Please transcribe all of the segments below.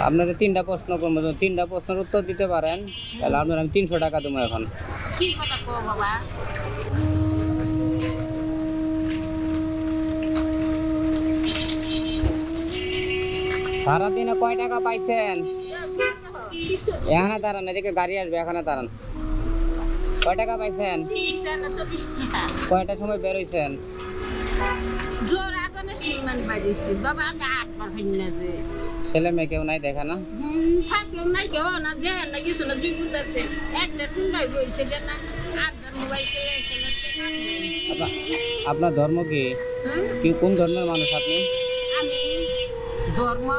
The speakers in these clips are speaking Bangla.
আপনারা তিনটা প্রশ্ন করবো, তিনটা প্রশ্নের উত্তর দিতে পারেন তাহলে আপনার আমি 300 টাকা দেবো। এখন কি কথা কো বাবা? সারাদিনে কয় টাকা পাইছেন? এখানে দাঁড়ান, এদিকে গাড়ি আসবে, এখানে দাঁড়ান। কয় টাকা পাইছেন? কয়টার সময় বেরোইছেন? ছেলে মেয়ে কেউ নাই, দেখে না? আপনার ধর্ম কি? কোন ধর্মের মানুষ আপনি? আমি ধর্ম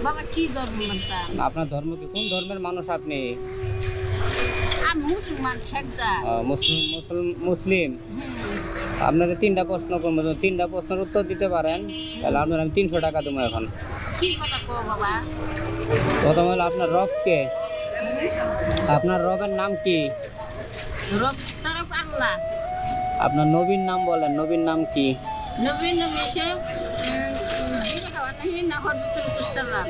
বাবা কি ধর্ম মানতাম? আপনার ধর্ম কি? কোন ধর্মের মানুষ আপনি? আমি মুসলমান। মুসলিম। আপনারা তিনটা প্রশ্ন করবো, তিনটা প্রশ্নের উত্তর দিতে পারেন তাহলে আপনার আমি 300 টাকা দেবো। এখন কি কথা কো বাবা? প্রথম হলো আপনার রব কে? আপনার রবের নাম কি? রব তারক আল্লাহ। আপনার নবীর নাম বলেন, নবীর নাম কি? নবীন মেশে না হযরতুল সালাম।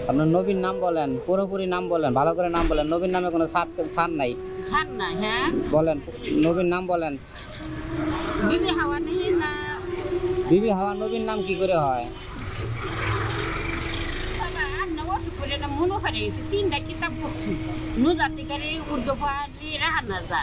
আপনার নবীর নাম বলেন, পুরোপুরি নাম বলেন, ভালো করে নাম বলেন। নবীর নামে কোনো ছাড় নাই। ছাড় না? হ্যাঁ বলেন, নবীর নাম বলেন। বিবি হাওয়া নেই না? বিবি হাওয়া নবীর নাম কি করে হয়? বাবা না ওষুধ করে না মনে করে গেছি। 3টা কিতাব পড়ছি, নুজাতিকারি, উর্দু ফালি, রাহানা যা।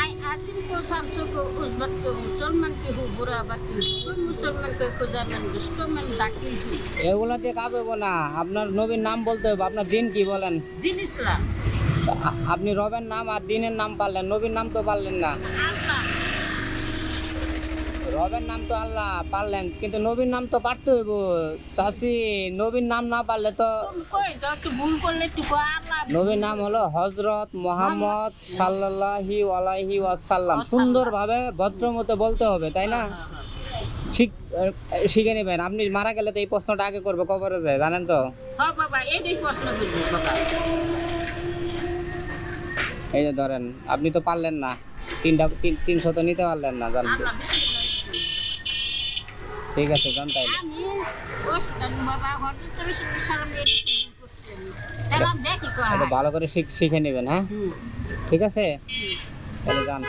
आई आजिम को शामसों को उस वक्त को मुसलमान के हो बुरा बाकी कोई मुसलमान के खुदा मन दुष्टों मन दाखिल थी। এগুলো যে কাজ হইব না, আপনার নবীর নাম বলতে হবে। আপনার দিন কি বলেন? दिन इस्लाम। আপনি রবের নাম আর দিনের নাম পারলেন, নবীর নাম তো পারলেন না। अल्लाह রবের নাম তো আল্লাহ পারলেন, কিন্তু নবীর নাম তো পারতে হইব চাচি। নবীর নাম না পারলে তো। तुम कोई तो तू भूल कर ले तू को अल्लाह। নবীর নাম হলো হযরত মুহাম্মদ সাল্লাল্লাহু আলাইহি ওয়াসাল্লাম। সুন্দরভাবে ভদ্রমতে বলতে হবে, তাই না? শিখে নেবেন। আপনি মারা গেলে তো এই প্রশ্নটা আগে করবে কবরে যায়, জানেন তো? हाँ बाबा ये नहीं प्रश्न करबो बाबा। এই যে ধরেন, আপনি তো পারলেন না, 300 তো নিতে পারলেন না, জানেন? अल्लाह बिस्मिल्लाह। ঠিক আছে, জান তাইলে। আমি ওস বাবা হযরতুল সালাম দিয়ে করছি আমি। তাহলে দেখি কো এটা ভালো করে শিখে নেবেন, হ্যাঁ? ঠিক আছে, তাহলে যান।